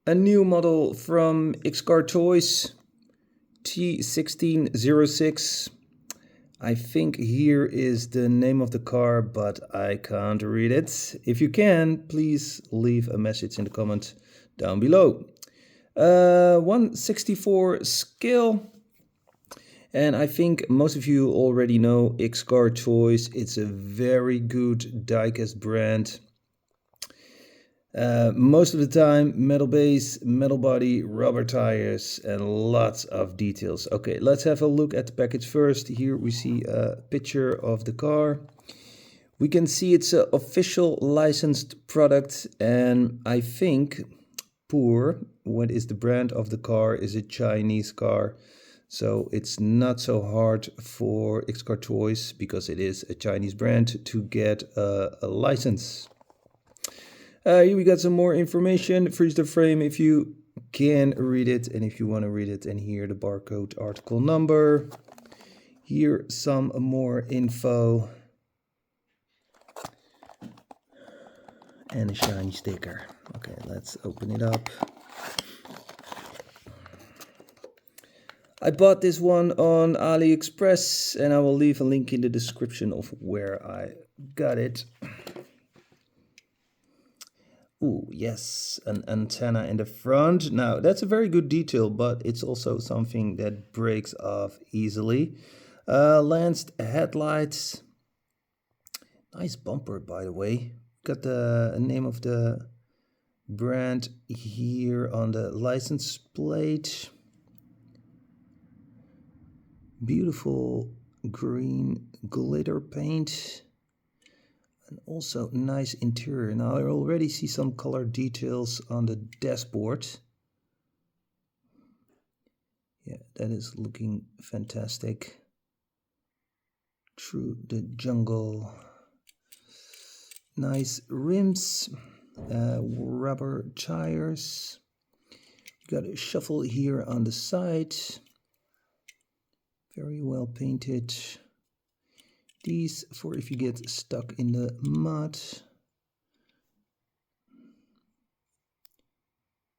A new model from Xcartoys, T1606. I think here is the name of the car, but I can't read it. If you can, please leave a message in the comment down below. 1/64 scale. And I think most of you already know Xcartoys. It's a very good diecast brand. Most of the time, metal base, metal body, rubber tires, and lots of details. Okay, let's have a look at the package first. Here we see a picture of the car. We can see it's an official licensed product, and I think Poer, what is the brand of the car, is a Chinese car. So it's not so hard for Xcartoys, because it is a Chinese brand, to get a license. Here we got some more information. Freeze the frame if you can read it, and if you want to read it, and here the barcode article number. Here some more info. And a shiny sticker. Okay, let's open it up. I bought this one on AliExpress, and I will leave a link in the description of where I got it. Ooh, yes, an antenna in the front. Now, that's a very good detail, but it's also something that breaks off easily. Lanced headlights. Nice bumper, by the way. Got the name of the brand here on the license plate. Beautiful green glitter paint. And also nice interior. Now I already see some color details on the dashboard. Yeah, that is looking fantastic. Through the jungle. Nice rims, rubber tires. Got a shuffle here on the side. Very well painted. These for if you get stuck in the mud.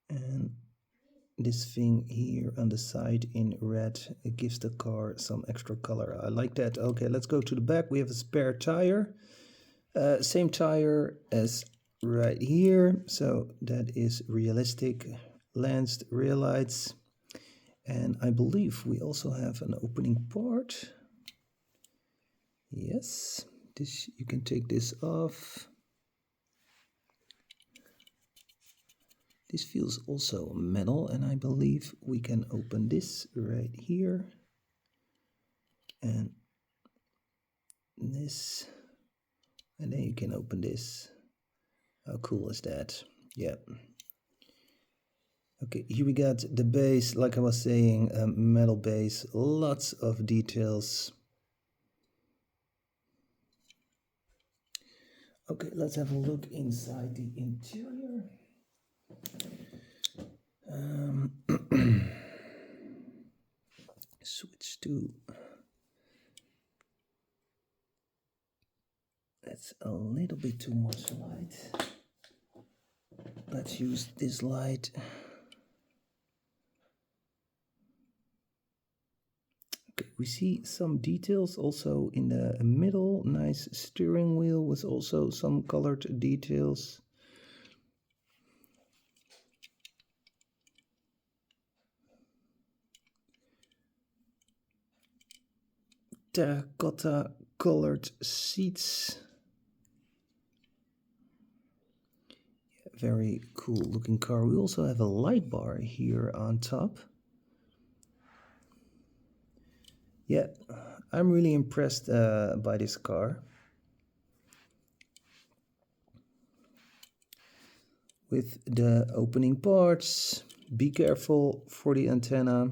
And this thing here on the side in red, it gives the car some extra color. I like that. Okay, let's go to the back. We have a spare tire. Same tire as right here. So that is realistic. Lanced rear lights. And I believe we also have an opening part. Yes, this, you can take this off. This feels also metal, and I believe we can open this right here. And this, and then you can open this. How cool is that? Yeah. Okay, here we got the base, like I was saying, metal base, lots of details. Okay, let's have a look inside the interior. Switch to, that's a little bit too much light. Let's use this light. We see some details also in the middle. Nice steering wheel with also some colored details. Terracotta colored seats. Very cool looking car. We also have a light bar here on top. Yeah, I'm really impressed by this car. With the opening parts, be careful for the antenna.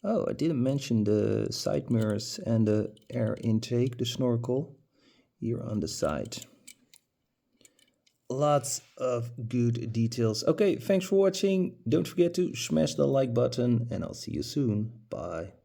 Oh, I didn't mention the side mirrors and the air intake, the snorkel, here on the side. Lots of good details. Okay, thanks for watching. Don't forget to smash the like button, and I'll see you soon. Bye.